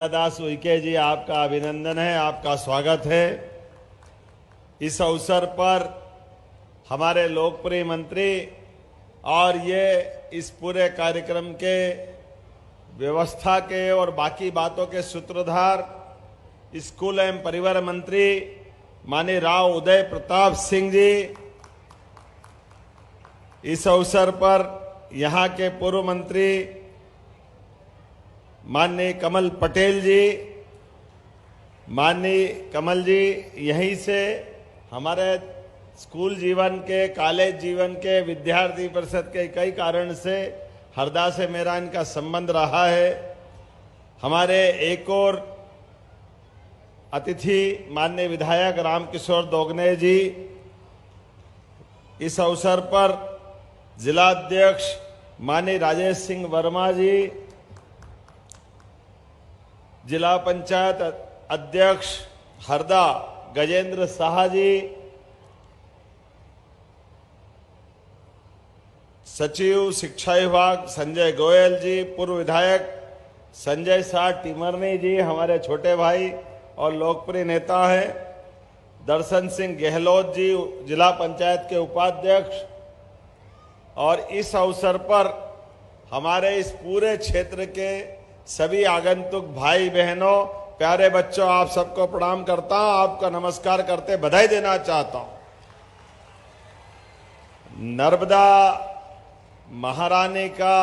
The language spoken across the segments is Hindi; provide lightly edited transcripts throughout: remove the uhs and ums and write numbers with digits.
दास उइके जी, आपका अभिनंदन है, आपका स्वागत है। इस अवसर पर हमारे लोकप्रिय मंत्री और ये इस पूरे कार्यक्रम के व्यवस्था के और बाकी बातों के सूत्रधार स्कूल एवं परिवार मंत्री माननीय राव उदय प्रताप सिंह जी, इस अवसर पर यहाँ के पूर्व मंत्री माननीय कमल पटेल जी, माननीय कमल जी यहीं से हमारे स्कूल जीवन के, कॉलेज जीवन के, विद्यार्थी परिषद के कई कारण से हरदा से मेरा इनका संबंध रहा है। हमारे एक और अतिथि माननीय विधायक रामकिशोर दोगने जी, इस अवसर पर जिलाध्यक्ष माननीय राजेश सिंह वर्मा जी, जिला पंचायत अध्यक्ष हरदा गजेंद्र शाह जी, सचिव शिक्षा विभाग संजय गोयल जी, पूर्व विधायक संजय शाह टिमरनी जी, हमारे छोटे भाई और लोकप्रिय नेता हैं, दर्शन सिंह गहलोत जी, जिला पंचायत के उपाध्यक्ष, और इस अवसर पर हमारे इस पूरे क्षेत्र के सभी आगंतुक भाई बहनों, प्यारे बच्चों, आप सबको प्रणाम करता हूं, आपका नमस्कार करते बधाई देना चाहता हूं। नर्मदा महारानी का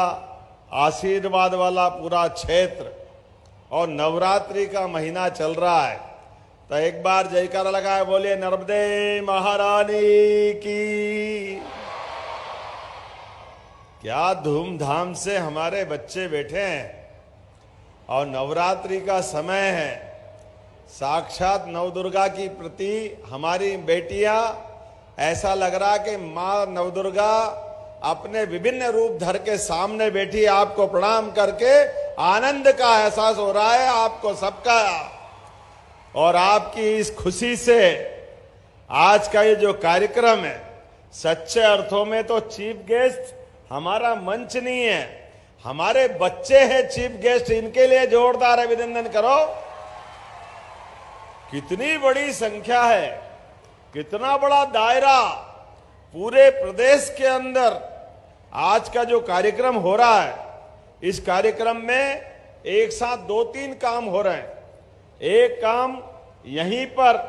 आशीर्वाद वाला पूरा क्षेत्र और नवरात्रि का महीना चल रहा है, तो एक बार जयकारा लगाए, बोलिए नर्मदे महारानी की। क्या धूमधाम से हमारे बच्चे बैठे हैं और नवरात्रि का समय है। साक्षात नवदुर्गा की प्रति हमारी बेटियां, ऐसा लग रहा कि मां नवदुर्गा अपने विभिन्न रूप धर के सामने बैठी, आपको प्रणाम करके आनंद का एहसास हो रहा है आपको सबका। और आपकी इस खुशी से आज का ये जो कार्यक्रम है, सच्चे अर्थों में तो चीफ गेस्ट हमारा मंच नहीं है, हमारे बच्चे हैं चीफ गेस्ट। इनके लिए जोरदार अभिनंदन करो। कितनी बड़ी संख्या है, कितना बड़ा दायरा, पूरे प्रदेश के अंदर आज का जो कार्यक्रम हो रहा है, इस कार्यक्रम में एक साथ 2-3 काम हो रहे हैं। एक काम यहीं पर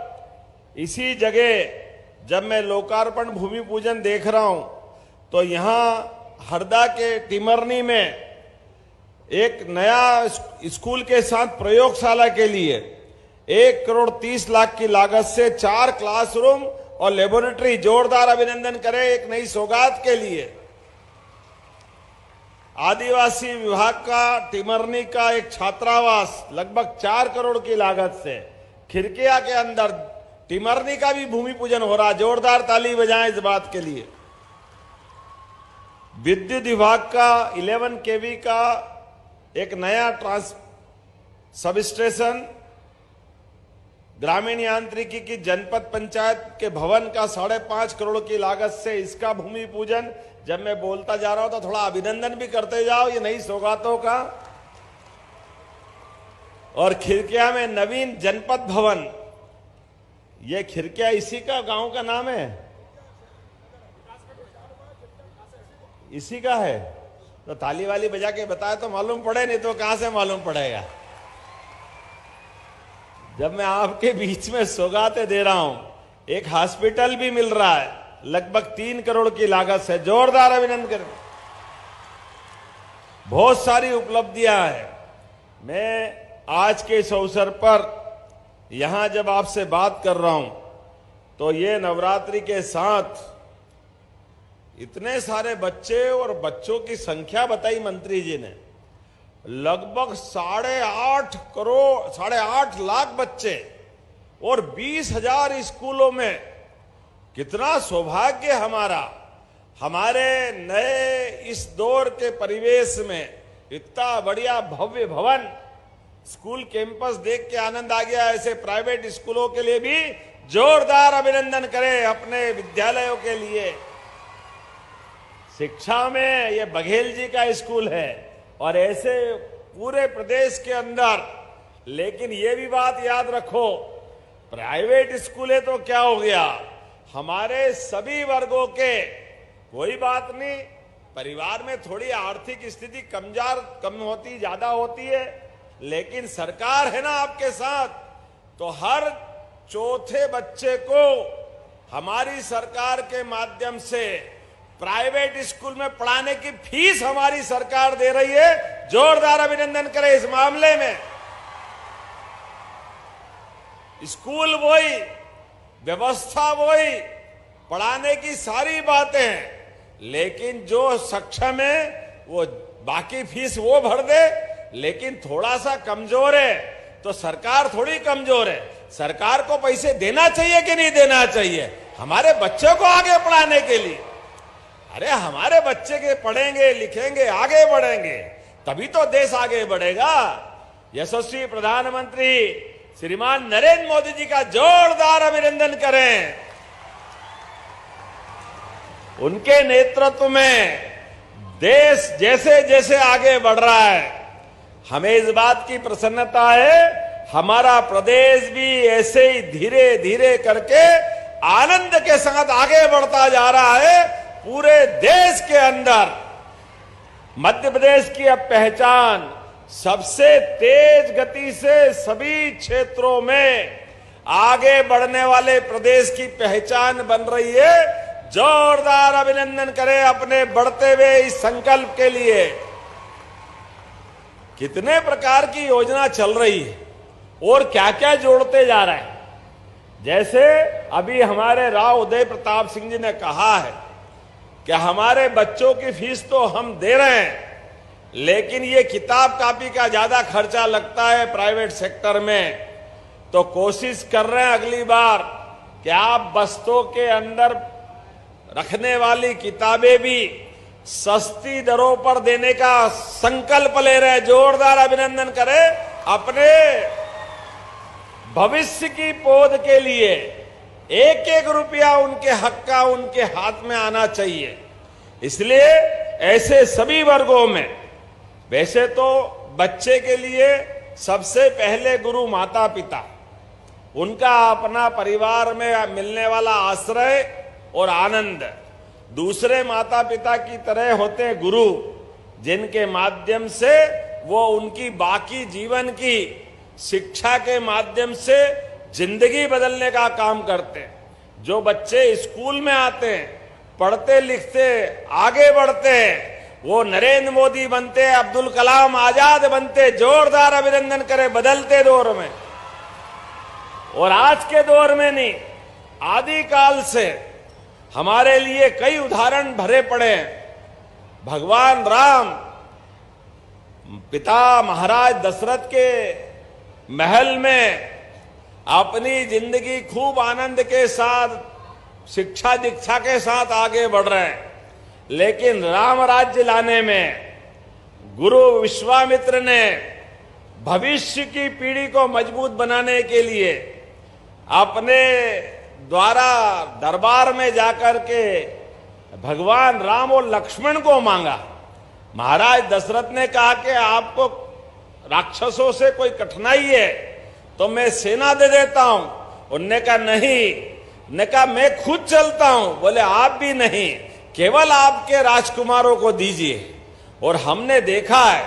इसी जगह जब मैं लोकार्पण भूमि पूजन देख रहा हूं, तो यहां हरदा के टिमरनी में एक नया स्कूल के साथ प्रयोगशाला के लिए 1 करोड़ 30 लाख की लागत से 4 क्लासरूम और लेबोरेटरी, जोरदार अभिनंदन करें एक नई सौगात के लिए। आदिवासी विभाग का टिमरनी का एक छात्रावास लगभग 4 करोड़ की लागत से खिरकिया के अंदर टिमरनी का भी भूमि पूजन हो रहा, जोरदार ताली बजाएं इस बात के लिए। विद्युत विभाग का 11 केवी का एक नया सब स्टेशन, ग्रामीण यांत्रिकी की जनपद पंचायत के भवन का 5.5 करोड़ की लागत से इसका भूमि पूजन। जब मैं बोलता जा रहा हूं तो थोड़ा अभिनंदन भी करते जाओ ये नई सौगातों का। और खिरकिया में नवीन जनपद भवन, ये खिरकिया इसी का गांव का नाम है, इसी का है, तो ताली वाली बजा के बताए तो मालूम पड़े, नहीं तो कहां से मालूम पड़ेगा। जब मैं आपके बीच में सौगातें दे रहा हूं, एक हॉस्पिटल भी मिल रहा है लगभग 3 करोड़ की लागत से, जोरदार अभिनंदन करें। बहुत सारी उपलब्धियां हैं। मैं आज के इस अवसर पर यहां जब आपसे बात कर रहा हूं, तो ये नवरात्रि के साथ इतने सारे बच्चे और बच्चों की संख्या बताई मंत्री जी ने, लगभग 8.5 लाख बच्चे और 20,000 स्कूलों में। कितना सौभाग्य हमारा, हमारे नए इस दौर के परिवेश में इतना बढ़िया भव्य भवन, स्कूल कैंपस देख के आनंद आ गया। ऐसे प्राइवेट स्कूलों के लिए भी जोरदार अभिनंदन करें, अपने विद्यालयों के लिए। शिक्षा में ये बघेल जी का स्कूल है, और ऐसे पूरे प्रदेश के अंदर लेकिन ये भी बात याद रखो, प्राइवेट स्कूल है तो क्या हो गया, हमारे सभी वर्गों के, कोई बात नहीं, परिवार में थोड़ी आर्थिक स्थिति कम होती ज्यादा होती है, लेकिन सरकार है ना आपके साथ, तो हर चौथे बच्चे को हमारी सरकार के माध्यम से प्राइवेट स्कूल में पढ़ाने की फीस हमारी सरकार दे रही है। जोरदार अभिनंदन करें इस मामले में। स्कूल वही, व्यवस्था वही, पढ़ाने की सारी बातें, लेकिन जो सक्षम है वो बाकी फीस वो भर दे, लेकिन थोड़ा सा कमजोर है तो सरकार थोड़ी कमजोर है, सरकार को पैसे देना चाहिए कि नहीं देना चाहिए हमारे बच्चों को आगे पढ़ाने के लिए। अरे हमारे बच्चे के पढ़ेंगे लिखेंगे आगे बढ़ेंगे तभी तो देश आगे बढ़ेगा। यशस्वी प्रधानमंत्री श्रीमान नरेंद्र मोदी जी का जोरदार अभिनंदन करें। उनके नेतृत्व में देश जैसे जैसे आगे बढ़ रहा है, हमें इस बात की प्रसन्नता है, हमारा प्रदेश भी ऐसे ही धीरे धीरे करके आनंद के साथ आगे बढ़ता जा रहा है। पूरे देश के अंदर मध्य प्रदेश की अब पहचान सबसे तेज गति से सभी क्षेत्रों में आगे बढ़ने वाले प्रदेश की पहचान बन रही है। जोरदार अभिनंदन करें अपने बढ़ते हुए इस संकल्प के लिए। कितने प्रकार की योजना चल रही है और क्या क्या जोड़ते जा रहे हैं। जैसे अभी हमारे राव उदय प्रताप सिंह जी ने कहा है कि हमारे बच्चों की फीस तो हम दे रहे हैं, लेकिन ये किताब कापी का ज्यादा खर्चा लगता है प्राइवेट सेक्टर में, तो कोशिश कर रहे हैं अगली बार कि आप बस्तों के अंदर रखने वाली किताबें भी सस्ती दरों पर देने का संकल्प ले रहे हैं। जोरदार अभिनंदन करें। अपने भविष्य की पौध के लिए एक एक रुपया उनके हक का उनके हाथ में आना चाहिए। इसलिए ऐसे सभी वर्गों में, वैसे तो बच्चे के लिए सबसे पहले गुरु माता पिता, उनका अपना परिवार में मिलने वाला आश्रय और आनंद, दूसरे माता पिता की तरह होते गुरु, जिनके माध्यम से वो उनकी बाकी जीवन की शिक्षा के माध्यम से जिंदगी बदलने का काम करते हैं। जो बच्चे स्कूल में आते हैं, पढ़ते लिखते आगे बढ़ते हैं, वो नरेंद्र मोदी बनते, अब्दुल कलाम आजाद बनते। जोरदार अभिनंदन करें बदलते दौर में। और आज के दौर में नहीं, आदिकाल से हमारे लिए कई उदाहरण भरे पड़े हैं। भगवान राम पिता महाराज दशरथ के महल में अपनी जिंदगी खूब आनंद के साथ शिक्षा दीक्षा के साथ आगे बढ़ रहे हैं, लेकिन राम राज्य लाने में गुरु विश्वामित्र ने भविष्य की पीढ़ी को मजबूत बनाने के लिए अपने द्वारा दरबार में जाकर के भगवान राम और लक्ष्मण को मांगा। महाराज दशरथ ने कहा कि आपको राक्षसों से कोई कठिनाई है तो मैं सेना दे देता हूं। उनने कहा नहीं, ने कहा मैं खुद चलता हूं। बोले आप भी नहीं, केवल आपके राजकुमारों को दीजिए। और हमने देखा है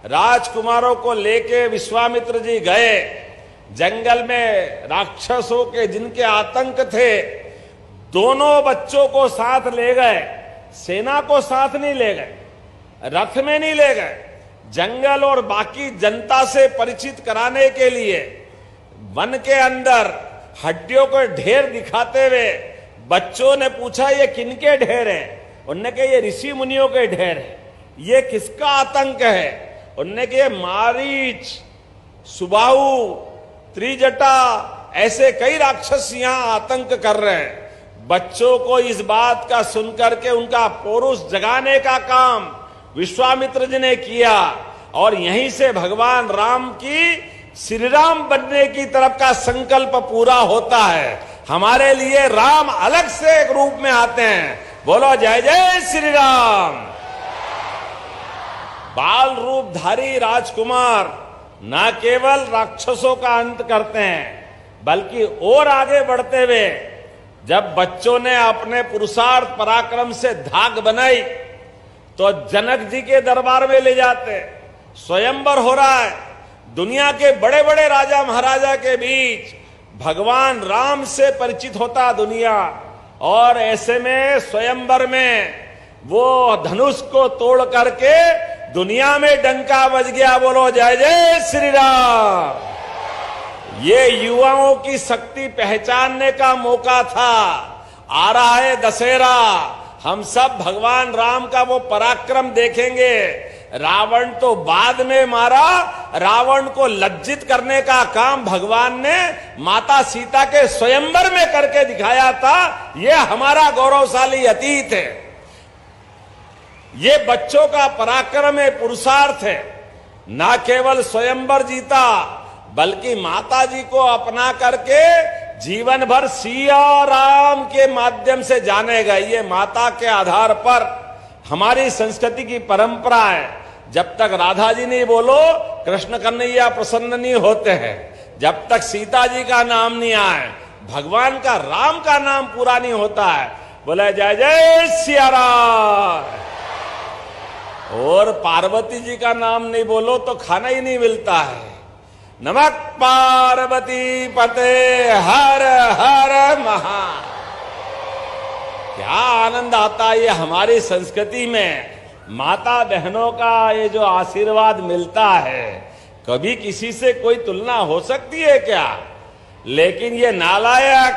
राजकुमारों को लेके विश्वामित्र जी गए जंगल में, राक्षसों के जिनके आतंक थे, दोनों बच्चों को साथ ले गए, सेना को साथ नहीं ले गए, रथ में नहीं ले गए, जंगल और बाकी जनता से परिचित कराने के लिए वन के अंदर हड्डियों को ढेर दिखाते हुए बच्चों ने पूछा ये किनके ढेर हैं? उन्होंने कहा ये ऋषि मुनियों के ढेर है। ये किसका आतंक है? उन्होंने कहा मारीच, सुबाहु, त्रिजटा, ऐसे कई राक्षस यहां आतंक कर रहे हैं। बच्चों को इस बात का सुनकर के उनका पौरुष जगाने का काम विश्वामित्र जी ने किया और यहीं से भगवान राम की श्री राम बनने की तरफ का संकल्प पूरा होता है। हमारे लिए राम अलग से एक रूप में आते हैं। बोलो जय जय श्री राम। बाल रूपधारी राजकुमार न केवल राक्षसों का अंत करते हैं बल्कि और आगे बढ़ते हुए जब बच्चों ने अपने पुरुषार्थ पराक्रम से धाक बनाई तो जनक जी के दरबार में ले जाते। स्वयंवर हो रहा है, दुनिया के बड़े बड़े राजा महाराजा के बीच भगवान राम से परिचित होता दुनिया, और ऐसे में स्वयंवर में वो धनुष को तोड़ करके दुनिया में डंका बज गया। बोलो जय जय श्री राम। ये युवाओं की शक्ति पहचानने का मौका था। आ रहा है दशहरा, हम सब भगवान राम का वो पराक्रम देखेंगे। रावण तो बाद में मारा, रावण को लज्जित करने का काम भगवान ने माता सीता के स्वयंवर में करके दिखाया था। ये हमारा गौरवशाली अतीत है। ये बच्चों का पराक्रम है, पुरुषार्थ है। ना केवल स्वयंवर जीता बल्कि माता जी को अपना करके जीवन भर सिया राम के माध्यम से जाने गए। ये माता के आधार पर हमारी संस्कृति की परंपरा है। जब तक राधा जी नहीं बोलो कृष्ण कन्हैया प्रसन्न नहीं होते हैं। जब तक सीता जी का नाम नहीं आए, भगवान का राम का नाम पूरा नहीं होता है। बोले जय जय सिया राम। और पार्वती जी का नाम नहीं बोलो तो खाना ही नहीं मिलता है। नमः पार्वती पते हर हर महा। क्या आनंद आता है ये हमारी संस्कृति में। माता बहनों का ये जो आशीर्वाद मिलता है, कभी किसी से कोई तुलना हो सकती है क्या? लेकिन ये नालायक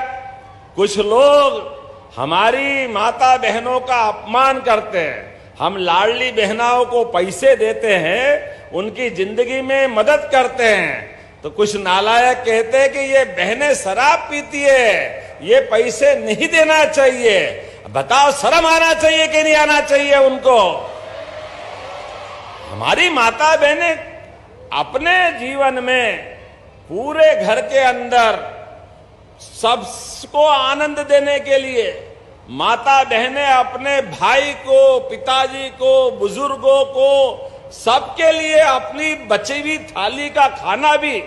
कुछ लोग हमारी माता बहनों का अपमान करते हैं। हम लाडली बहनाओं को पैसे देते हैं, उनकी जिंदगी में मदद करते हैं, तो कुछ नालायक कहते हैं कि ये बहनें शराब पीती है, ये पैसे नहीं देना चाहिए। बताओ शर्म आना चाहिए कि नहीं आना चाहिए उनको? हमारी माता बहनें अपने जीवन में पूरे घर के अंदर सबको आनंद देने के लिए, माता बहनें अपने भाई को, पिताजी को, बुजुर्गों को, सबके लिए अपनी बची हुई थाली का खाना भी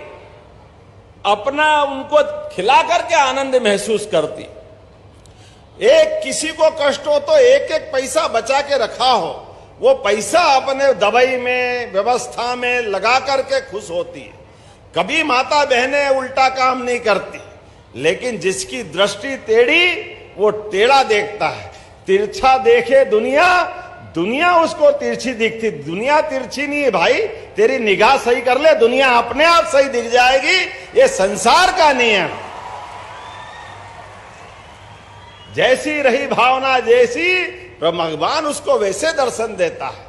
अपना उनको खिला करके आनंद महसूस करती। एक किसी को कष्ट हो तो एक एक पैसा बचा के रखा हो, वो पैसा अपने दवाई में, व्यवस्था में लगा करके खुश होती है। कभी माता बहनें उल्टा काम नहीं करती, लेकिन जिसकी दृष्टि टेढ़ी वो टेढ़ा देखता है। तिरछा देखे दुनिया, दुनिया उसको तिरछी दिखती। दुनिया तिरछी नहीं है भाई, तेरी निगाह सही कर ले, दुनिया अपने आप सही दिख जाएगी। ये संसार का नियम। जैसी रही भावना जैसी, भगवान उसको वैसे दर्शन देता है।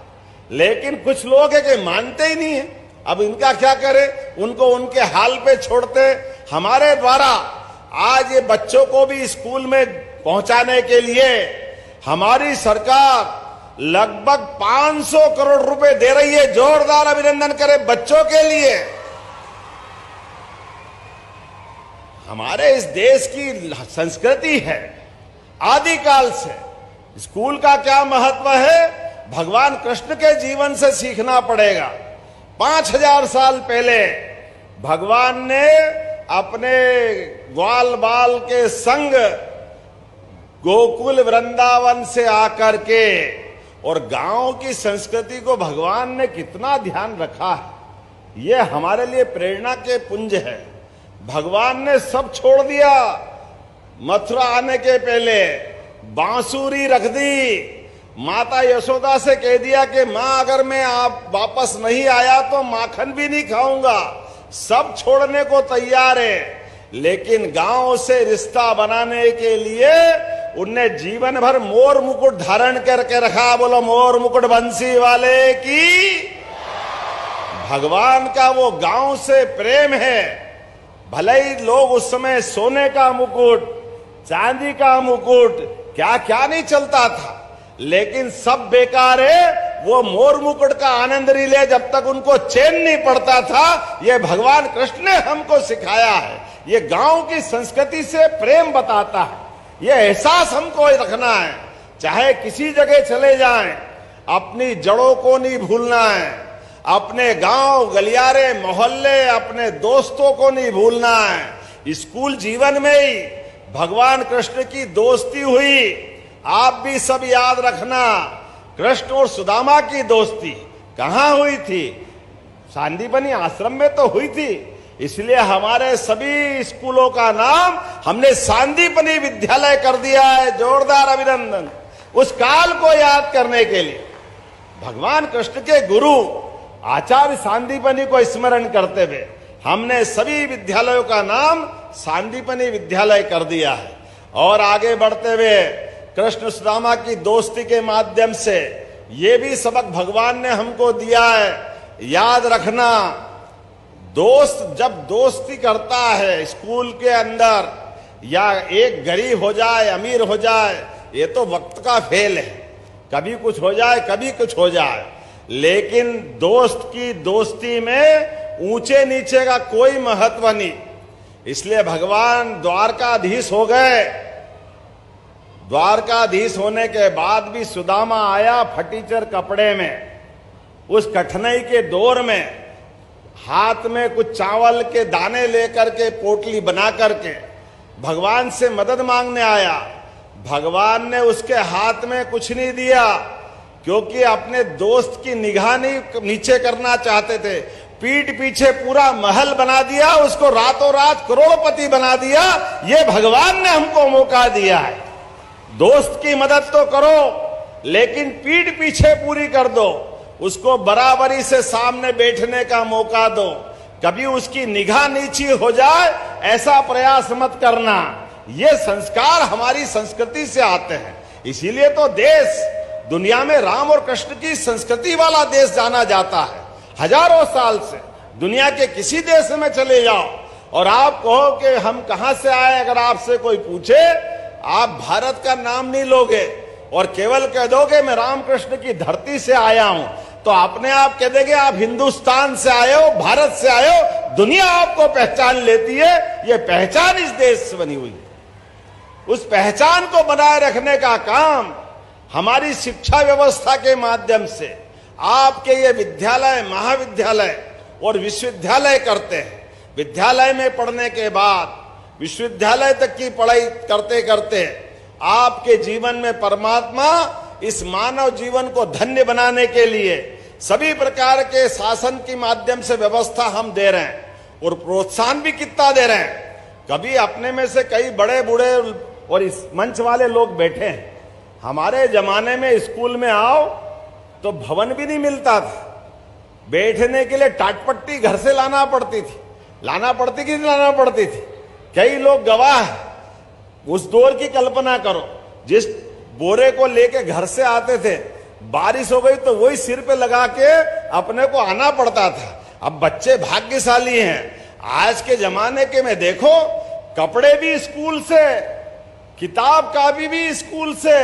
लेकिन कुछ लोग है कि मानते ही नहीं है। अब इनका क्या करे, उनको उनके हाल पे छोड़ते। हमारे द्वारा आज ये बच्चों को भी स्कूल में पहुंचाने के लिए हमारी सरकार लगभग 500 करोड़ रुपए दे रही है। जोरदार अभिनंदन करें बच्चों के लिए। हमारे इस देश की संस्कृति है आदिकाल से। स्कूल का क्या महत्व है, भगवान कृष्ण के जीवन से सीखना पड़ेगा। 5000 साल पहले भगवान ने अपने ग्वाल बाल के संग गोकुल वृंदावन से आकर के, और गांव की संस्कृति को भगवान ने कितना ध्यान रखा है, ये हमारे लिए प्रेरणा के पुंज है। भगवान ने सब छोड़ दिया। मथुरा आने के पहले बांसुरी रख दी। माता यशोदा से कह दिया कि मां अगर मैं आप वापस नहीं आया तो माखन भी नहीं खाऊंगा। सब छोड़ने को तैयार है। लेकिन गांव से रिश्ता बनाने के लिए उनने जीवन भर मोर मुकुट धारण करके रखा। बोलो मोर मुकुट बंसी वाले की। भगवान का वो गांव से प्रेम है। भले ही लोग उस समय सोने का मुकुट, चांदी का मुकुट, क्या क्या नहीं चलता था, लेकिन सब बेकार है। वो मोर मुकुट का आनंद नहीं ले जब तक उनको चैन नहीं पड़ता था। ये भगवान कृष्ण ने हमको सिखाया है। ये गांव की संस्कृति से प्रेम बताता है। ये एहसास हमको रखना है। चाहे किसी जगह चले जाएं, अपनी जड़ों को नहीं भूलना है। अपने गांव गलियारे मोहल्ले अपने दोस्तों को नहीं भूलना है। स्कूल जीवन में ही भगवान कृष्ण की दोस्ती हुई, आप भी सब याद रखना। कृष्ण और सुदामा की दोस्ती कहां हुई थी? सांदीपनी आश्रम में तो हुई थी। इसलिए हमारे सभी स्कूलों का नाम हमने सांदीपनी विद्यालय कर दिया है। जोरदार अभिनंदन उस काल को याद करने के लिए। भगवान कृष्ण के गुरु आचार्य सांदीपनी को स्मरण करते हुए हमने सभी विद्यालयों का नाम सांदीपनी विद्यालय कर दिया है। और आगे बढ़ते हुए कृष्ण सुदामा की दोस्ती के माध्यम से ये भी सबक भगवान ने हमको दिया है, याद रखना। दोस्त जब दोस्ती करता है स्कूल के अंदर, या एक गरीब हो जाए अमीर हो जाए, ये तो वक्त का खेल है, कभी कुछ हो जाए कभी कुछ हो जाए। लेकिन दोस्त की दोस्ती में ऊंचे नीचे का कोई महत्व नहीं। इसलिए भगवान द्वारकाधीश हो गए। द्वारकाधीश होने के बाद भी सुदामा आया फटीचर कपड़े में। उस कठिनाई के दौर में हाथ में कुछ चावल के दाने लेकर के पोटली बना करके भगवान से मदद मांगने आया। भगवान ने उसके हाथ में कुछ नहीं दिया, क्योंकि अपने दोस्त की निगाह नहीं नीचे करना चाहते थे। पीठ पीछे पूरा महल बना दिया, उसको रातों रात करोड़पति बना दिया। ये भगवान ने हमको मौका दिया है। दोस्त की मदद तो करो, लेकिन पीठ पीछे पूरी कर दो, उसको बराबरी से सामने बैठने का मौका दो। कभी उसकी निगाह नीची हो जाए ऐसा प्रयास मत करना। ये संस्कार हमारी संस्कृति से आते हैं। इसीलिए तो देश दुनिया में राम और कृष्ण की संस्कृति वाला देश जाना जाता है। हजारों साल से दुनिया के किसी देश में चले जाओ और आप कहो कि हम कहां से आए, अगर आपसे कोई पूछे, आप भारत का नाम नहीं लोगे और केवल कह दोगे मैं रामकृष्ण की धरती से आया हूं, तो अपने आप कह देंगे आप हिंदुस्तान से आए हो, भारत से आए हो। दुनिया आपको पहचान लेती है। ये पहचान इस देश से बनी हुई है। उस पहचान को बनाए रखने का काम हमारी शिक्षा व्यवस्था के माध्यम से आपके ये विद्यालय, महाविद्यालय और विश्वविद्यालय करते हैं। विद्यालय में पढ़ने के बाद विश्वविद्यालय तक की पढ़ाई करते करते आपके जीवन में परमात्मा इस मानव जीवन को धन्य बनाने के लिए सभी प्रकार के शासन के माध्यम से व्यवस्था हम दे रहे हैं, और प्रोत्साहन भी कितना दे रहे हैं। कभी अपने में से कई बड़े बूढ़े और इस मंच वाले लोग बैठे हैं। हमारे जमाने में स्कूल में आओ तो भवन भी नहीं मिलता था, बैठने के लिए टाटपट्टी घर से लाना पड़ती थी। लाना पड़ती कि नहीं लाना पड़ती थी? कई लोग गवाह। उस दौर की कल्पना करो, जिस बोरे को लेके घर से आते थे, बारिश हो गई तो वही सिर पे लगा के अपने को आना पड़ता था। अब बच्चे भाग्यशाली हैं। आज के जमाने के में देखो, कपड़े भी स्कूल से, किताब कापी भी स्कूल से,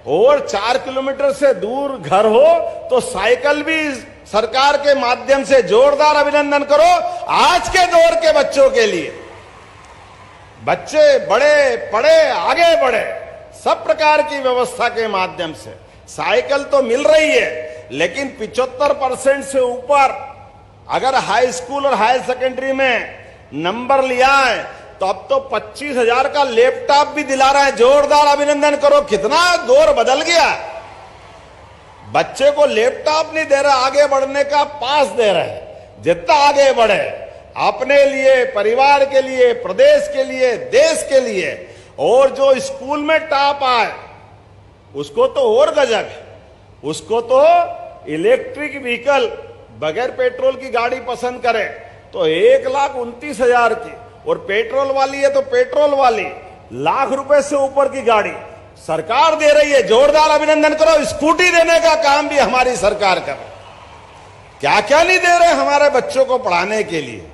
और 4 किलोमीटर से दूर घर हो तो साइकिल भी सरकार के माध्यम से। जोरदार अभिनंदन करो आज के दौर के बच्चों के लिए। बच्चे बड़े पढ़े, आगे बढ़े, सब प्रकार की व्यवस्था के माध्यम से। साइकिल तो मिल रही है, लेकिन 75% से ऊपर अगर हाई स्कूल और हायर सेकेंडरी में नंबर लिया है तो अब तो 25,000 का लैपटॉप भी दिला रहा है। जोरदार अभिनंदन करो, कितना दौर बदल गया। बच्चे को लैपटॉप नहीं दे रहा, आगे बढ़ने का पास दे रहे। जितना आगे बढ़े अपने लिए, परिवार के लिए, प्रदेश के लिए, देश के लिए, और जो स्कूल में टॉप आए उसको तो और गजब है। उसको तो इलेक्ट्रिक व्हीकल, बगैर पेट्रोल की गाड़ी पसंद करे तो 1,29,000 की, और पेट्रोल वाली है तो पेट्रोल वाली लाख रुपए से ऊपर की गाड़ी सरकार दे रही है। जोरदार अभिनंदन करो। स्कूटी देने का काम भी हमारी सरकार कर रही। क्या क्या नहीं दे रहे हमारे बच्चों को पढ़ाने के लिए।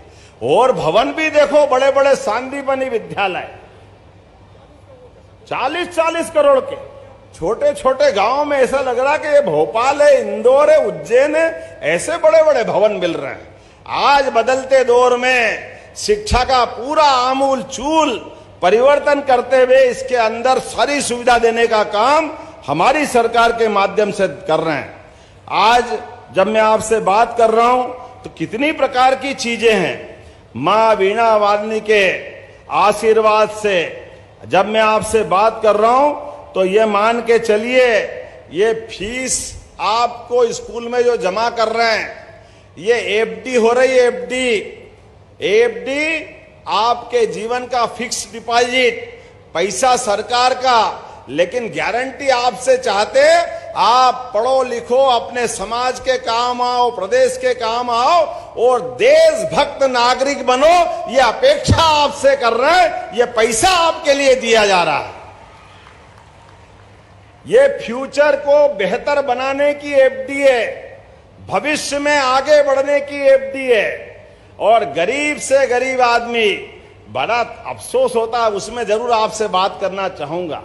और भवन भी देखो, बड़े बड़े सांदीपनी विद्यालय 40-40 करोड़ के। छोटे छोटे गांव में ऐसा लग रहा कि ये भोपाल है, इंदौर है, उज्जैन है, ऐसे बड़े बड़े भवन मिल रहे हैं। आज बदलते दौर में शिक्षा का पूरा आमूल चूल परिवर्तन करते हुए इसके अंदर सारी सुविधा देने का काम हमारी सरकार के माध्यम से कर रहे हैं। आज जब मैं आपसे बात कर रहा हूं तो कितनी प्रकार की चीजें हैं। मां वीणा वादनी के आशीर्वाद से जब मैं आपसे बात कर रहा हूं तो ये मान के चलिए, ये फीस आपको स्कूल में जो जमा कर रहे हैं, ये एफडी हो रही है। एफडी आपके जीवन का फिक्स डिपॉजिट, पैसा सरकार का, लेकिन गारंटी आपसे चाहते आप पढ़ो लिखो, अपने समाज के काम आओ, प्रदेश के काम आओ और देशभक्त नागरिक बनो, ये अपेक्षा आपसे कर रहे हैं। ये पैसा आपके लिए दिया जा रहा है। ये फ्यूचर को बेहतर बनाने की एफडी है, भविष्य में आगे बढ़ने की एफडी है। और गरीब से गरीब आदमी, बड़ा अफसोस होता है, उसमें जरूर आपसे बात करना चाहूंगा।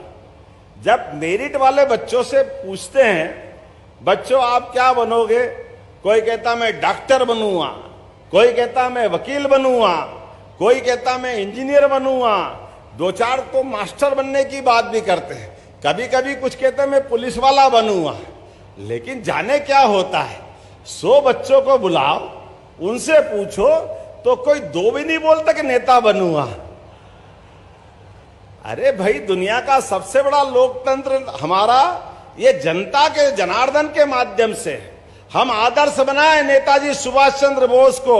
जब मेरिट वाले बच्चों से पूछते हैं, बच्चों आप क्या बनोगे, कोई कहता मैं डॉक्टर बनूंगा, कोई कहता मैं वकील बनूंगा, कोई कहता मैं इंजीनियर बनूंगा, दो चार तो मास्टर बनने की बात भी करते हैं, कभी कभी कुछ कहते हैं मैं पुलिस वाला बनूंगा। लेकिन जाने क्या होता है, 100 बच्चों को बुलाओ, उनसे पूछो तो कोई दो भी नहीं बोलता कि नेता बनूंगा। अरे भाई, दुनिया का सबसे बड़ा लोकतंत्र हमारा ये जनता के जनार्दन के माध्यम से। हम आदर्श बनाए नेताजी सुभाष चंद्र बोस को,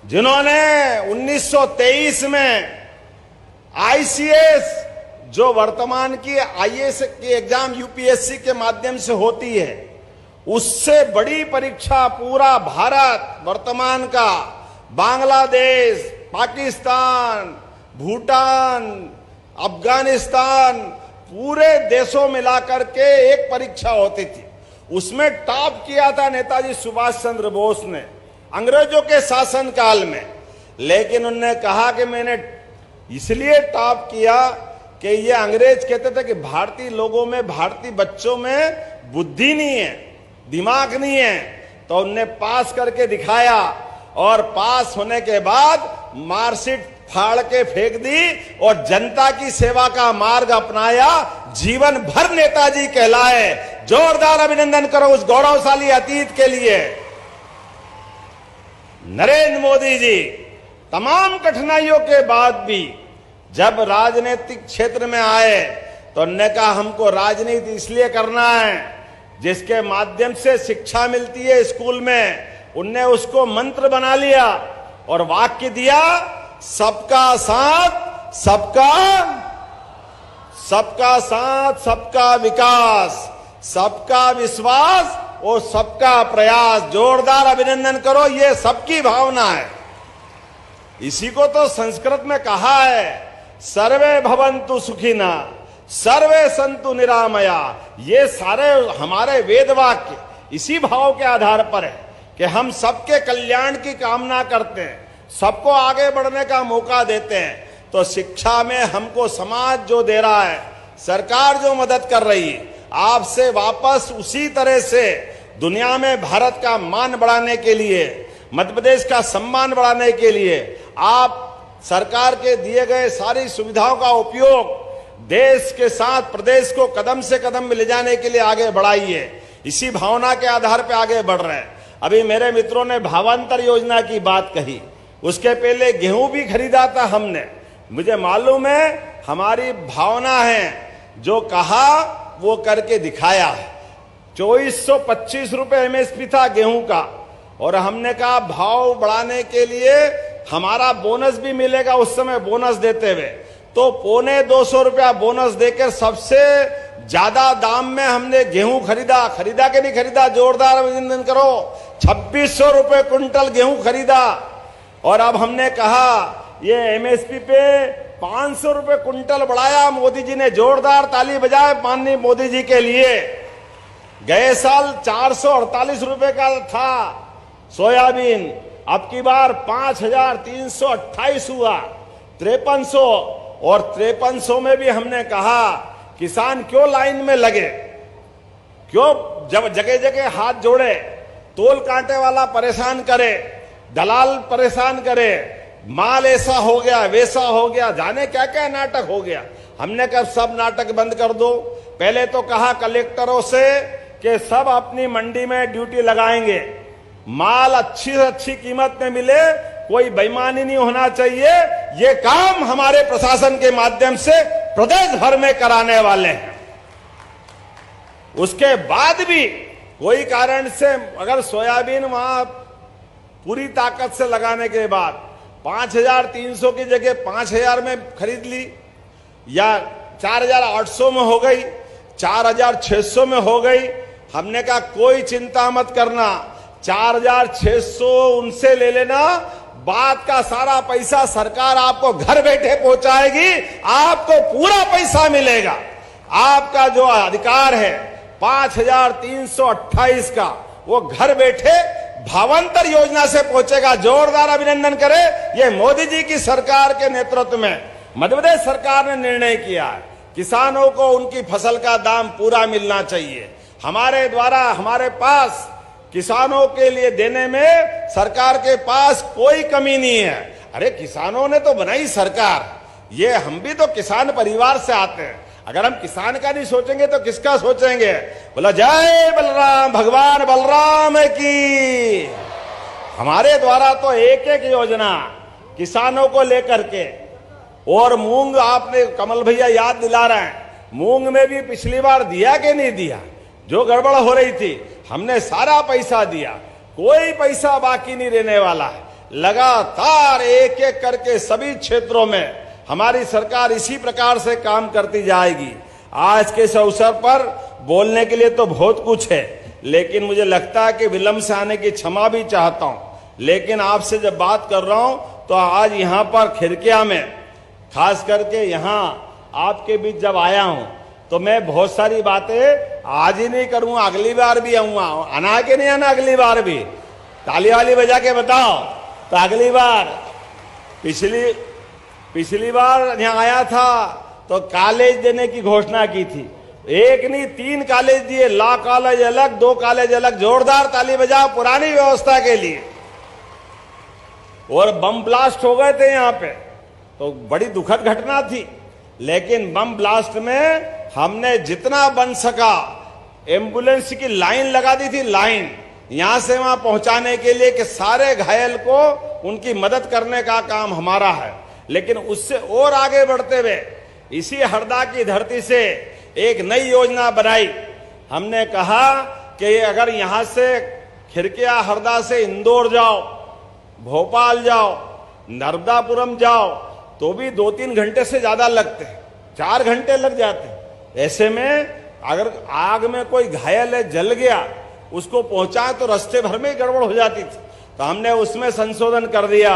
जिन्होंने 1923 में आईसीएस, जो वर्तमान की आईएएस की एग्जाम यूपीएससी के माध्यम से होती है, उससे बड़ी परीक्षा पूरा भारत वर्तमान का, बांग्लादेश, पाकिस्तान, भूटान, अफगानिस्तान, पूरे देशों मिलाकर के एक परीक्षा होती थी। उसमें टॉप किया था नेताजी सुभाष चंद्र बोस ने अंग्रेजों के शासन काल में। लेकिन उन्होंने कहा कि मैंने इसलिए टॉप किया कि ये अंग्रेज कहते थे कि भारतीय लोगों में, भारतीय बच्चों में बुद्धि नहीं है, दिमाग नहीं है। तो उनने पास करके दिखाया और पास होने के बाद मार्कशीट फाड़ के फेंक दी और जनता की सेवा का मार्ग अपनाया। जीवन भर नेताजी कहलाए। जोरदार अभिनंदन करो उस गौरवशाली अतीत के लिए। नरेंद्र मोदी जी तमाम कठिनाइयों के बाद भी जब राजनीतिक क्षेत्र में आए तो उन्होंने कहा हमको राजनीति इसलिए करना है जिसके माध्यम से शिक्षा मिलती है स्कूल में। उनने उसको मंत्र बना लिया और वाक्य दिया, सबका साथ सबका विकास, सबका विश्वास और सबका प्रयास। जोरदार अभिनंदन करो, ये सबकी भावना है। इसी को तो संस्कृत में कहा है, सर्वे भवन्तु सुखिना सर्वे सन्तु निरामया। ये सारे हमारे वेद वाक्य इसी भाव के आधार पर है कि हम सबके कल्याण की कामना करते हैं, सबको आगे बढ़ने का मौका देते हैं। तो शिक्षा में हमको समाज जो दे रहा है, सरकार जो मदद कर रही है, आपसे वापस उसी तरह से दुनिया में भारत का मान बढ़ाने के लिए, मध्य प्रदेश का सम्मान बढ़ाने के लिए आप सरकार के दिए गए सारी सुविधाओं का उपयोग देश के साथ प्रदेश को कदम से कदम में ले जाने के लिए आगे बढ़ाइए। इसी भावना के आधार पर आगे बढ़ रहे हैं। अभी मेरे मित्रों ने भावांतर योजना की बात कही, उसके पहले गेहूं भी खरीदा था हमने। मुझे मालूम है हमारी भावना है, जो कहा वो करके दिखाया। 2425 रुपए एमएसपी था गेहूं का और हमने कहा भाव बढ़ाने के लिए हमारा बोनस भी मिलेगा। उस समय बोनस देते हुए तो 225 रुपया बोनस देकर सबसे ज्यादा दाम में हमने गेहूं खरीदा। खरीदा कि नहीं खरीदा? जोरदार अभिनंदन करो। 2600 रुपए क्विंटल गेहूं खरीदा। और अब हमने कहा ये एमएसपी पे 500 रुपए क्विंटल बढ़ाया। मोदी जी ने जोरदार ताली बजाए माननीय मोदी जी के लिए। गए साल 448 रुपए का था सोयाबीन, अब की बार 5328 हुआ, 5300। और 5300 में भी हमने कहा किसान क्यों लाइन में लगे, क्यों जब जगह जगह हाथ जोड़े, तोल कांटे वाला परेशान करे, दलाल परेशान करे, माल ऐसा हो गया वैसा हो गया, जाने क्या क्या नाटक हो गया। हमने कहा सब नाटक बंद कर दो। पहले तो कहा कलेक्टरों से कि सब अपनी मंडी में ड्यूटी लगाएंगे, माल अच्छी से अच्छी कीमत में मिले, कोई बेईमानी नहीं होना चाहिए। ये काम हमारे प्रशासन के माध्यम से प्रदेश भर में कराने वाले हैं। उसके बाद भी कोई कारण से अगर सोयाबीन वहां पूरी ताकत से लगाने के बाद 5,300 की जगह 5,000 में खरीद ली या 4,800 में हो गई, 4,600 में हो गई, हमने कहा कोई चिंता मत करना, 4,600 उनसे ले लेना, बात का सारा पैसा सरकार आपको घर बैठे पहुंचाएगी, आपको पूरा पैसा मिलेगा। आपका जो अधिकार है 5,328 का, वो घर बैठे भावांतर योजना से पहुंचेगा। जोरदार अभिनंदन करें। ये मोदी जी की सरकार के नेतृत्व में मध्य प्रदेश सरकार ने निर्णय किया है, किसानों को उनकी फसल का दाम पूरा मिलना चाहिए। हमारे द्वारा हमारे पास किसानों के लिए देने में सरकार के पास कोई कमी नहीं है। अरे किसानों ने तो बनाई सरकार, ये हम भी तो किसान परिवार से आते हैं। अगर हम किसान का नहीं सोचेंगे तो किसका सोचेंगे? बोला जय बलराम, भगवान बलराम की। हमारे द्वारा तो एक एक योजना किसानों को लेकर के, और मूंग आपने कमल भैया याद दिला रहे हैं, मूंग में भी पिछली बार दिया कि नहीं दिया? जो गड़बड़ हो रही थी हमने सारा पैसा दिया, कोई पैसा बाकी नहीं रहने वाला है। लगातार एक एक करके सभी क्षेत्रों में हमारी सरकार इसी प्रकार से काम करती जाएगी। आज के इस अवसर पर बोलने के लिए तो बहुत कुछ है, लेकिन मुझे लगता है कि विलंब से आने की क्षमा भी चाहता हूं। लेकिन आपसे जब बात कर रहा हूं तो आज यहां पर खिरकिया में, खास करके यहां आपके बीच जब आया हूं तो मैं बहुत सारी बातें आज ही नहीं करूंगा, अगली बार भी आऊंगा। आना के नहीं आना अगली बार भी? ताली वाली बजा के बताओ। तो अगली बार पिछली बार यहां आया था तो कॉलेज देने की घोषणा की थी। एक नहीं 3 कॉलेज दिए, लॉ कॉलेज अलग, 2 कॉलेज अलग। जोरदार ताली बजाओ पुरानी व्यवस्था के लिए। और बम ब्लास्ट हो गए थे यहां पे, तो बड़ी दुखद घटना थी, लेकिन बम ब्लास्ट में हमने जितना बन सका एम्बुलेंस की लाइन लगा दी थी, लाइन यहां से वहां पहुंचाने के लिए कि सारे घायल को उनकी मदद करने का काम हमारा है। लेकिन उससे और आगे बढ़ते हुए इसी हरदा की धरती से एक नई योजना बनाई। हमने कहा कि अगर यहां से खिरकिया हरदा से इंदौर जाओ, भोपाल जाओ, नर्मदापुरम जाओ तो भी 2-3 घंटे से ज्यादा लगते हैं, 4 घंटे लग जाते हैं। ऐसे में अगर आग में कोई घायल है, जल गया, उसको पहुंचाए तो रास्ते भर में ही गड़बड़ हो जाती थी। तो हमने उसमें संशोधन कर दिया।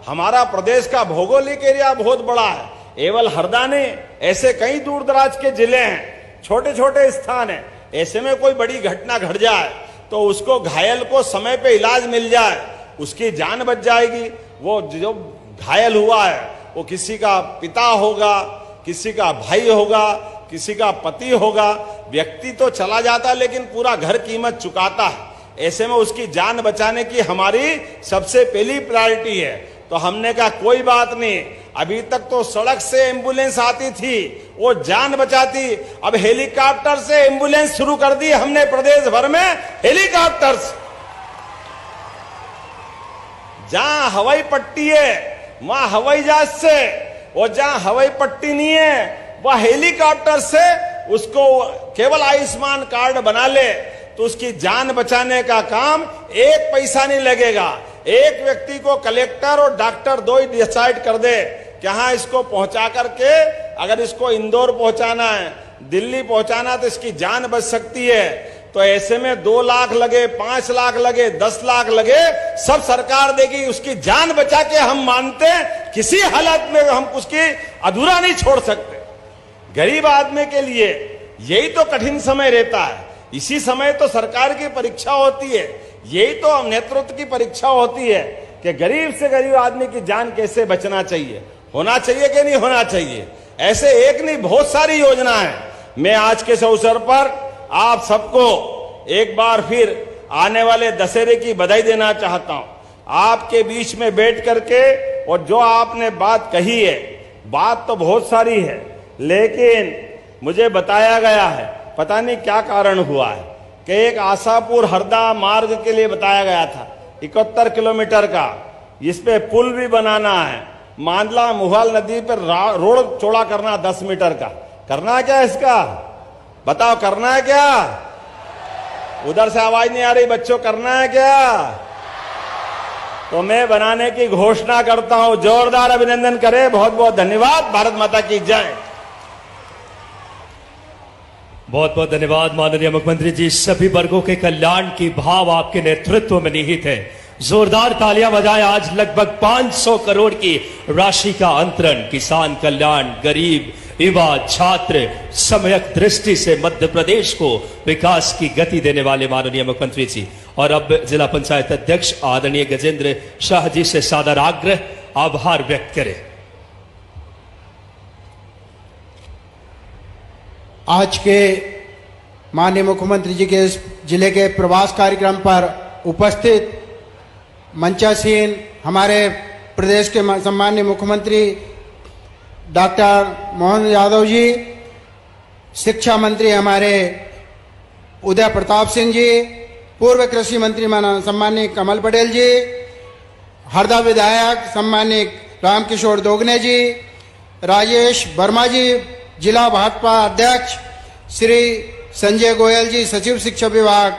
हमारा प्रदेश का भौगोलिक एरिया बहुत बड़ा है, केवल हरदा नहीं, ऐसे कई दूर दराज के जिले हैं, छोटे छोटे स्थान हैं। ऐसे में कोई बड़ी घटना घट जाए तो उसको घायल को समय पे इलाज मिल जाए, उसकी जान बच जाएगी। वो जो घायल हुआ है वो किसी का पिता होगा, किसी का भाई होगा, किसी का पति होगा। व्यक्ति तो चला जाता लेकिन पूरा घर कीमत चुकाता है। ऐसे में उसकी जान बचाने की हमारी सबसे पहली प्रायोरिटी है। तो हमने कहा कोई बात नहीं, अभी तक तो सड़क से एम्बुलेंस आती थी, वो जान बचाती, अब हेलीकॉप्टर से एम्बुलेंस शुरू कर दी हमने प्रदेश भर में। हेलीकॉप्टर जहां हवाई पट्टी है वहां हवाई जहाज से, और जहां हवाई पट्टी नहीं है वह हेलीकॉप्टर से उसको केवल आयुष्मान कार्ड बना ले तो उसकी जान बचाने का काम 1 पैसा नहीं लगेगा। एक व्यक्ति को कलेक्टर और डॉक्टर 2 ही डिसाइड कर दे कि हाँ इसको पहुंचा करके, अगर इसको इंदौर पहुंचाना है, दिल्ली पहुंचाना, तो इसकी जान बच सकती है। तो ऐसे में 2 लाख लगे, 5 लाख लगे, 10 लाख लगे, सब सरकार देगी, उसकी जान बचा के हम मानते हैं किसी हालत में हम उसकी अधूरा नहीं छोड़ सकते। गरीब आदमी के लिए यही तो कठिन समय रहता है, इसी समय तो सरकार की परीक्षा होती है, यही तो नेतृत्व की परीक्षा होती है कि गरीब से गरीब आदमी की जान कैसे बचना चाहिए, होना चाहिए कि नहीं होना चाहिए। ऐसे एक नहीं बहुत सारी योजना है। मैं आज के इस अवसर पर आप सबको एक बार फिर आने वाले दशहरे की बधाई देना चाहता हूं। आपके बीच में बैठ करके, और जो आपने बात कही है, बात तो बहुत सारी है, लेकिन मुझे बताया गया है, पता नहीं क्या कारण हुआ है कि एक आशापुर हरदा मार्ग के लिए बताया गया था 71 किलोमीटर का, इस पे पुल भी बनाना है। मांडला मुहाल नदी पर रोड चौड़ा करना 10 मीटर का। करना है क्या इसका? बताओ, करना है क्या? उधर से आवाज नहीं आ रही बच्चों, करना है क्या? तो मैं बनाने की घोषणा करता हूं। जोरदार अभिनंदन करें। बहुत बहुत धन्यवाद। भारत माता की जय। बहुत बहुत धन्यवाद माननीय मुख्यमंत्री जी। सभी वर्गों के कल्याण की भाव आपके नेतृत्व में निहित है। जोरदार तालियां बजाएं। आज लगभग 500 करोड़ की राशि का अंतरण किसान कल्याण, गरीब, युवा, छात्र, सम्यक दृष्टि से मध्य प्रदेश को विकास की गति देने वाले माननीय मुख्यमंत्री जी। और अब जिला पंचायत अध्यक्ष आदरणीय गजेंद्र शाह जी से सादर आग्रह, आभार व्यक्त करें। आज के माननीय मुख्यमंत्री जी के इस जिले के प्रवास कार्यक्रम पर उपस्थित मंचासीन हमारे प्रदेश के सम्माननीय मुख्यमंत्री डॉक्टर मोहन यादव जी, शिक्षा मंत्री हमारे उदय प्रताप सिंह जी, पूर्व कृषि मंत्री सम्माननीय कमल पटेल जी, हरदा विधायक सम्माननीय रामकिशोर दोगने जी, राजेश वर्मा जी, जिला भाजपा अध्यक्ष श्री संजय गोयल जी, सचिव शिक्षा विभाग,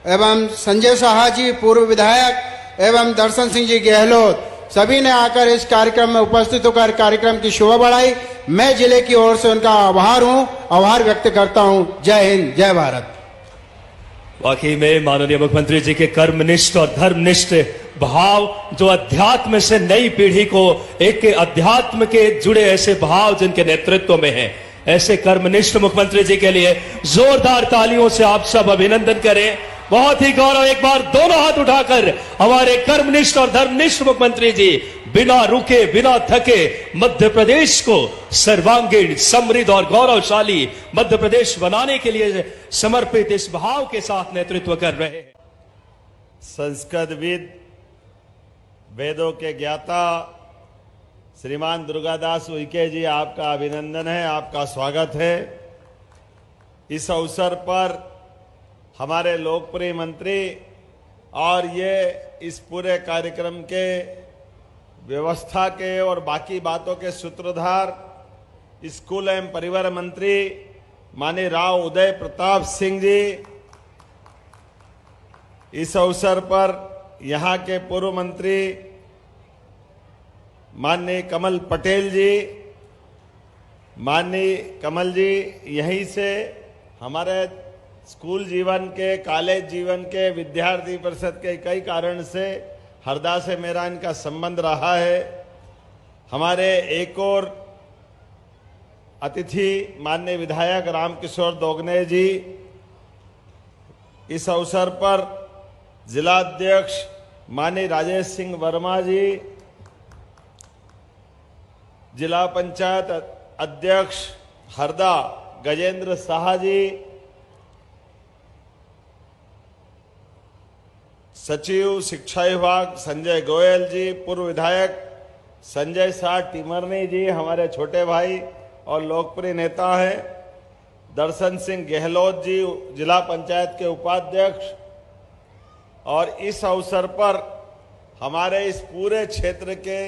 एवं संजय साहा जी, पूर्व विधायक, एवं दर्शन सिंह जी गहलोत, सभी ने आकर इस कार्यक्रम में उपस्थित होकर कार्यक्रम की शोभा बढ़ाई। मैं जिले की ओर से उनका आभार व्यक्त करता हूं। जय हिंद, जय भारत। वाकई में माननीय मुख्यमंत्री जी के कर्मनिष्ठ और धर्मनिष्ठ भाव, जो अध्यात्म से नई पीढ़ी को एक अध्यात्म के जुड़े ऐसे भाव जिनके नेतृत्व में हैं, ऐसे कर्मनिष्ठ मुख्यमंत्री जी के लिए जोरदार तालियों से आप सब अभिनंदन करें। बहुत ही गौरव। एक बार दोनों हाथ उठाकर हमारे कर्मनिष्ठ और धर्मनिष्ठ मुख्यमंत्री जी बिना रुके, बिना थके मध्य प्रदेश को सर्वांगीण, समृद्ध और गौरवशाली मध्य प्रदेश बनाने के लिए समर्पित इस भाव के साथ नेतृत्व कर रहे हैं। संस्कृतविद, वेदों के ज्ञाता श्रीमान दुर्गादास उइके जी, आपका अभिनंदन है, आपका स्वागत है। इस अवसर पर हमारे लोकप्रिय मंत्री और ये इस पूरे कार्यक्रम के व्यवस्था के और बाकी बातों के सूत्रधार स्कूल एवं परिवार मंत्री माननीय राव उदय प्रताप सिंह जी, इस अवसर पर यहाँ के पूर्व मंत्री माननीय कमल पटेल जी, माननीय कमल जी यहीं से हमारे स्कूल जीवन के, कॉलेज जीवन के, विद्यार्थी परिषद के कई कारण से हरदा से मेरा इनका संबंध रहा है। हमारे एक और अतिथि माननीय विधायक रामकिशोर दोगने जी, इस अवसर पर जिलाध्यक्ष माननीय राजेश सिंह वर्मा जी, जिला पंचायत अध्यक्ष हरदा गजेंद्र शाह जी, सचिव शिक्षा विभाग संजय गोयल जी, पूर्व विधायक संजय शाह टिमरनी जी, हमारे छोटे भाई और लोकप्रिय नेता हैं, दर्शन सिंह गहलोत जी, जिला पंचायत के उपाध्यक्ष, और इस अवसर पर हमारे इस पूरे क्षेत्र के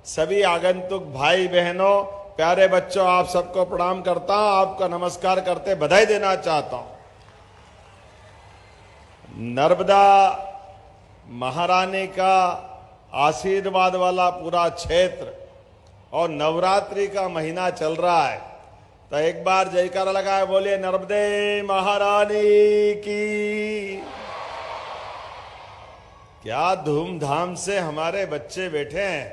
सभी आगंतुक भाई बहनों, प्यारे बच्चों, आप सबको प्रणाम करता हूं, आपका नमस्कार करते बधाई देना चाहता हूं। नर्मदा महारानी का आशीर्वाद वाला पूरा क्षेत्र और नवरात्रि का महीना चल रहा है, तो एक बार जयकारा लगाए बोलिए नर्मदे महारानी की। क्या धूमधाम से हमारे बच्चे बैठे हैं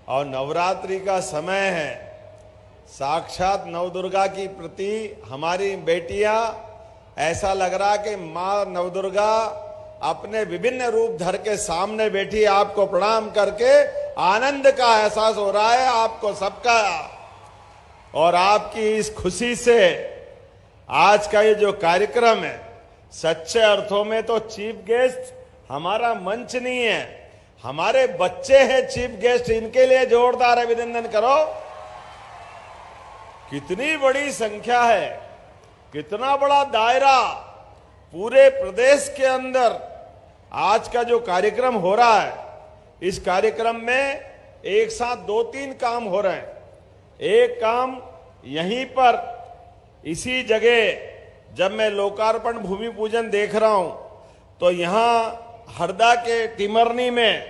और नवरात्रि का समय है। साक्षात नवदुर्गा की प्रति हमारी बेटियां, ऐसा लग रहा कि मां नवदुर्गा अपने विभिन्न रूप धर के सामने बैठी, आपको प्रणाम करके आनंद का एहसास हो रहा है आपको सबका। और आपकी इस खुशी से आज का ये जो कार्यक्रम है, सच्चे अर्थों में तो चीफ गेस्ट हमारा मंच नहीं है, हमारे बच्चे हैं चीफ गेस्ट। इनके लिए जोरदार अभिनंदन करो। कितनी बड़ी संख्या है, कितना बड़ा दायरा, पूरे प्रदेश के अंदर आज का जो कार्यक्रम हो रहा है, इस कार्यक्रम में एक साथ 2-3 काम हो रहे हैं। एक काम यहीं पर इसी जगह जब मैं लोकार्पण भूमि पूजन देख रहा हूं तो यहां हरदा के टिमरनी में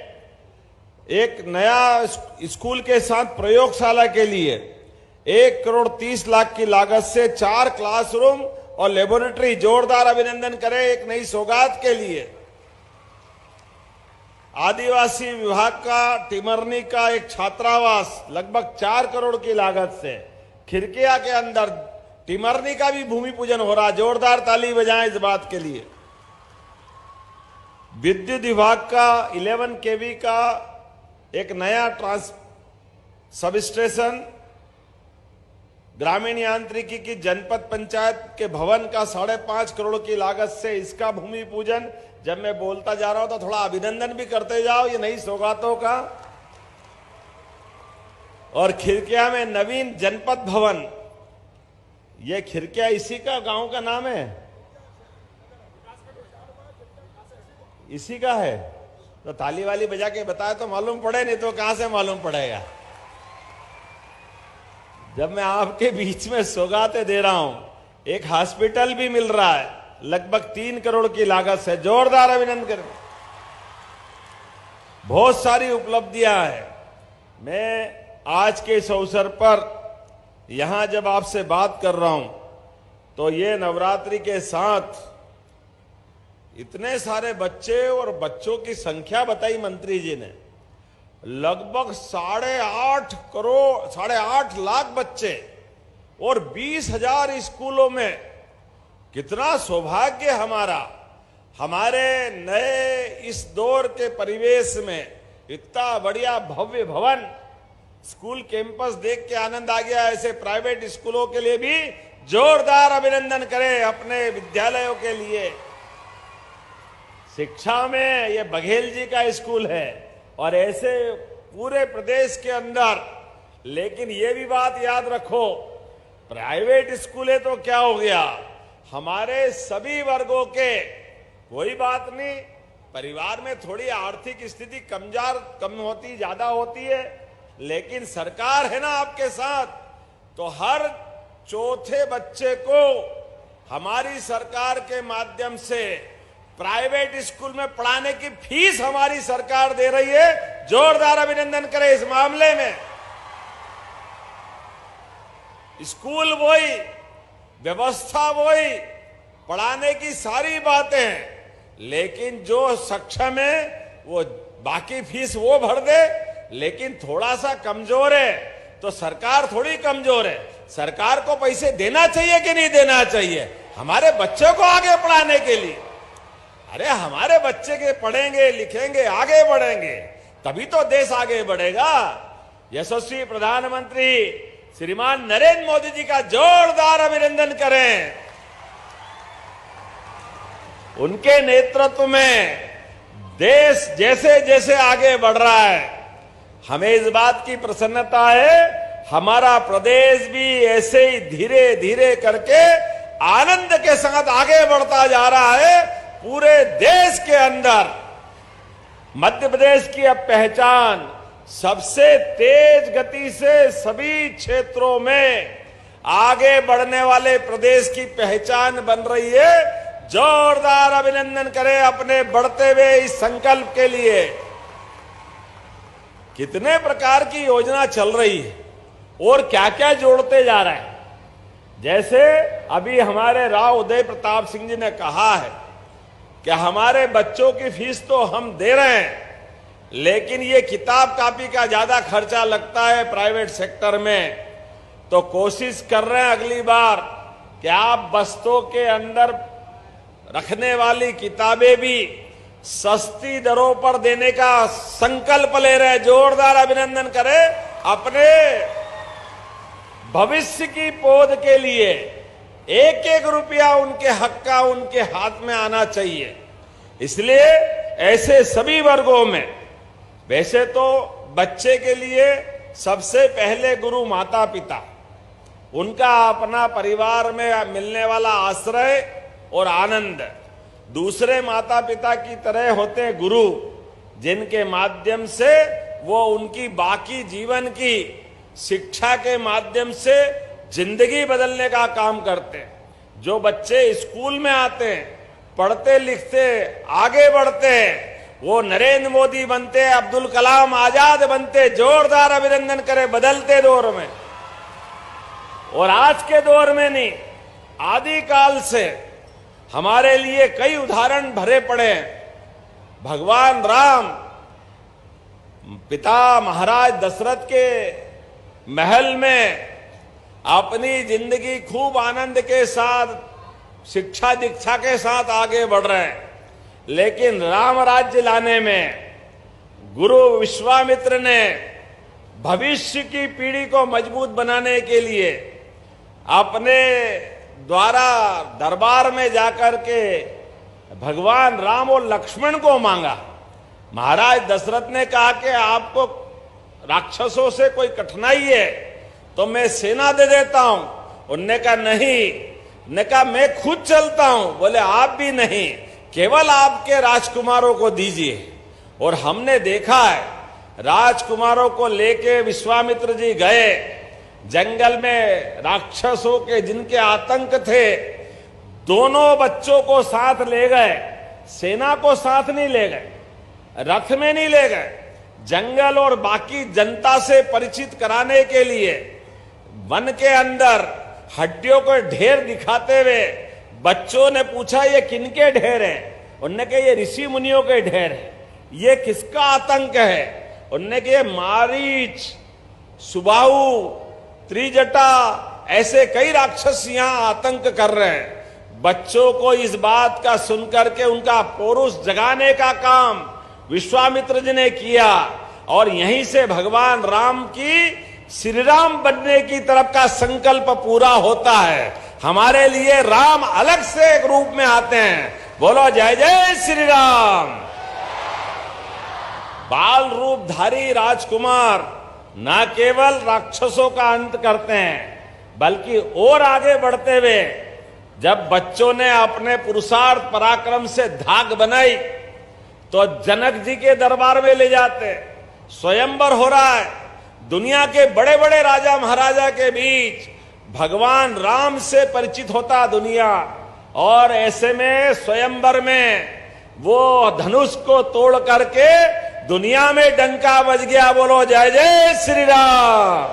एक नया स्कूल के साथ प्रयोगशाला के लिए 1 करोड़ 30 लाख की लागत से 4 क्लासरूम और लेबोरेटरी, जोरदार अभिनंदन करें एक नई सौगात के लिए। आदिवासी विभाग का टिमरनी का एक छात्रावास लगभग 4 करोड़ की लागत से खिरकिया के अंदर टिमरनी का भी भूमि पूजन हो रहा। जोरदार ताली बजाएं इस बात के लिए। विद्युत विभाग का 11 केवी का एक नया सब स्टेशन, ग्रामीण यांत्रिकी की जनपद पंचायत के भवन का 5.5 करोड़ की लागत से इसका भूमि पूजन। जब मैं बोलता जा रहा हूं तो थोड़ा अभिनंदन भी करते जाओ ये नई सौगातों का। और खिरकिया में नवीन जनपद भवन, ये खिरकिया इसी का गांव का नाम है, इसी का है। तो ताली वाली बजा के बताया तो मालूम पड़े, नहीं तो कहां से मालूम पड़ेगा। जब मैं आपके बीच में सौगातें दे रहा हूं, एक हॉस्पिटल भी मिल रहा है लगभग 3 करोड़ की लागत से। जोरदार अभिनंदन करें। बहुत सारी उपलब्धियां हैं। मैं आज के इस अवसर पर यहां जब आपसे बात कर रहा हूं तो ये नवरात्रि के साथ इतने सारे बच्चे और बच्चों की संख्या बताई मंत्री जी ने, लगभग 8.5 लाख बच्चे और 20,000 स्कूलों में। कितना सौभाग्य हमारा, हमारे नए इस दौर के परिवेश में इतना बढ़िया भव्य भवन, स्कूल कैंपस देख के आनंद आ गया। ऐसे प्राइवेट स्कूलों के लिए भी जोरदार अभिनंदन करें अपने विद्यालयों के लिए। शिक्षा में ये बघेल जी का स्कूल है और ऐसे पूरे प्रदेश के अंदर। लेकिन ये भी बात याद रखो, प्राइवेट स्कूलें तो क्या हो गया, हमारे सभी वर्गों के, कोई बात नहीं, परिवार में थोड़ी आर्थिक स्थिति कम होती ज्यादा होती है, लेकिन सरकार है ना आपके साथ। तो हर चौथे बच्चे को हमारी सरकार के माध्यम से प्राइवेट स्कूल में पढ़ाने की फीस हमारी सरकार दे रही है। जोरदार अभिनंदन करें इस मामले में। स्कूल वही, व्यवस्था वही, पढ़ाने की सारी बातें हैं, लेकिन जो सक्षम है वो बाकी फीस वो भर दे। लेकिन थोड़ा सा कमजोर है तो सरकार थोड़ी कमजोर है, सरकार को पैसे देना चाहिए कि नहीं देना चाहिए हमारे बच्चों को आगे पढ़ाने के लिए। अरे हमारे बच्चे के पढ़ेंगे लिखेंगे आगे बढ़ेंगे तभी तो देश आगे बढ़ेगा। यशस्वी प्रधानमंत्री श्रीमान नरेंद्र मोदी जी का जोरदार अभिनंदन करें। उनके नेतृत्व में देश जैसे जैसे आगे बढ़ रहा है, हमें इस बात की प्रसन्नता है हमारा प्रदेश भी ऐसे ही धीरे धीरे करके आनंद के साथ आगे बढ़ता जा रहा है। पूरे देश के अंदर मध्य प्रदेश की अब पहचान सबसे तेज गति से सभी क्षेत्रों में आगे बढ़ने वाले प्रदेश की पहचान बन रही है। जोरदार अभिनंदन करें अपने बढ़ते हुए इस संकल्प के लिए। कितने प्रकार की योजना चल रही है और क्या क्या जोड़ते जा रहे हैं। जैसे अभी हमारे राव उदय प्रताप सिंह जी ने कहा है कि हमारे बच्चों की फीस तो हम दे रहे हैं, लेकिन ये किताब कापी का ज्यादा खर्चा लगता है प्राइवेट सेक्टर में, तो कोशिश कर रहे हैं अगली बार कि आप बस्तों के अंदर रखने वाली किताबें भी सस्ती दरों पर देने का संकल्प ले रहे हैं। जोरदार अभिनंदन करें। अपने भविष्य की पौध के लिए एक एक रुपया उनके हक का उनके हाथ में आना चाहिए। इसलिए ऐसे सभी वर्गों में, वैसे तो बच्चे के लिए सबसे पहले गुरु माता पिता, उनका अपना परिवार में मिलने वाला आश्रय और आनंद, दूसरे माता पिता की तरह होते हैं गुरु, जिनके माध्यम से वो उनकी बाकी जीवन की शिक्षा के माध्यम से जिंदगी बदलने का काम करते हैं। जो बच्चे स्कूल में आते हैं, पढ़ते लिखते आगे बढ़ते हैं, वो नरेंद्र मोदी बनते, अब्दुल कलाम आजाद बनते। जोरदार अभिनंदन करें बदलते दौर में। और आज के दौर में नहीं, आदिकाल से हमारे लिए कई उदाहरण भरे पड़े हैं। भगवान राम पिता महाराज दशरथ के महल में अपनी जिंदगी खूब आनंद के साथ, शिक्षा दीक्षा के साथ आगे बढ़ रहे हैं, लेकिन राम राज्य लाने में गुरु विश्वामित्र ने भविष्य की पीढ़ी को मजबूत बनाने के लिए अपने द्वारा दरबार में जाकर के भगवान राम और लक्ष्मण को मांगा। महाराज दशरथ ने कहा कि आपको राक्षसों से कोई कठिनाई है तो मैं सेना दे देता हूं। उनने कहा नहीं, ने कहा मैं खुद चलता हूं। बोले आप भी नहीं, केवल आपके राजकुमारों को दीजिए। और हमने देखा है, राजकुमारों को लेके विश्वामित्र जी गए जंगल में, राक्षसों के जिनके आतंक थे, दोनों बच्चों को साथ ले गए। सेना को साथ नहीं ले गए, रथ में नहीं ले गए, जंगल और बाकी जनता से परिचित कराने के लिए वन के अंदर हड्डियों को ढेर दिखाते हुए बच्चों ने पूछा ये किनके ढेर हैं? उन्होंने कहा ये ऋषि मुनियों के ढेर है। ये किसका आतंक है? उन्होंने कहा मारीच, सुबाहु, त्रिजटा, ऐसे कई राक्षस यहां आतंक कर रहे हैं। बच्चों को इस बात का सुनकर के उनका पौरुष जगाने का काम विश्वामित्र जी ने किया और यहीं से भगवान राम की श्री राम बनने की तरफ का संकल्प पूरा होता है। हमारे लिए राम अलग से एक रूप में आते हैं। बोलो जय जय श्री राम। बाल रूपधारी राजकुमार न केवल राक्षसों का अंत करते हैं, बल्कि और आगे बढ़ते हुए जब बच्चों ने अपने पुरुषार्थ पराक्रम से धाक बनाई तो जनक जी के दरबार में ले जाते। स्वयंवर हो रहा है, दुनिया के बड़े बड़े राजा महाराजा के बीच भगवान राम से परिचित होता दुनिया। और ऐसे में स्वयंवर में वो धनुष को तोड़ करके दुनिया में डंका बज गया। बोलो जय जय श्री राम।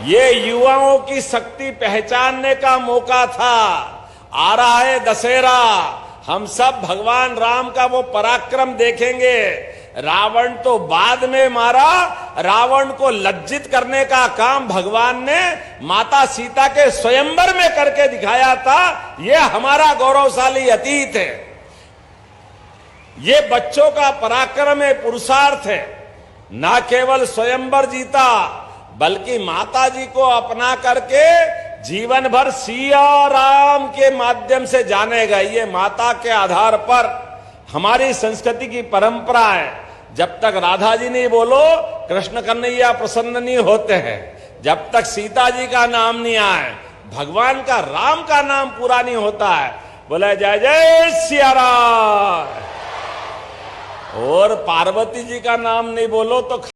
ये युवाओं की शक्ति पहचानने का मौका था। आ रहा है दशहरा, हम सब भगवान राम का वो पराक्रम देखेंगे। रावण तो बाद में मारा, रावण को लज्जित करने का काम भगवान ने माता सीता के स्वयंवर में करके दिखाया था। ये हमारा गौरवशाली अतीत है। ये बच्चों का पराक्रम है, पुरुषार्थ है। न केवल स्वयंवर जीता, बल्कि माता जी को अपना करके जीवन भर सिया राम के माध्यम से जाने गए। ये माता के आधार पर हमारी संस्कृति की परंपरा है। जब तक राधा जी नहीं बोलो, कृष्ण कन्हैया प्रसन्न नहीं होते हैं। जब तक सीता जी का नाम नहीं आए, भगवान का राम का नाम पूरा नहीं होता है। बोले जय जय सिया राम। और पार्वती जी का नाम नहीं बोलो तो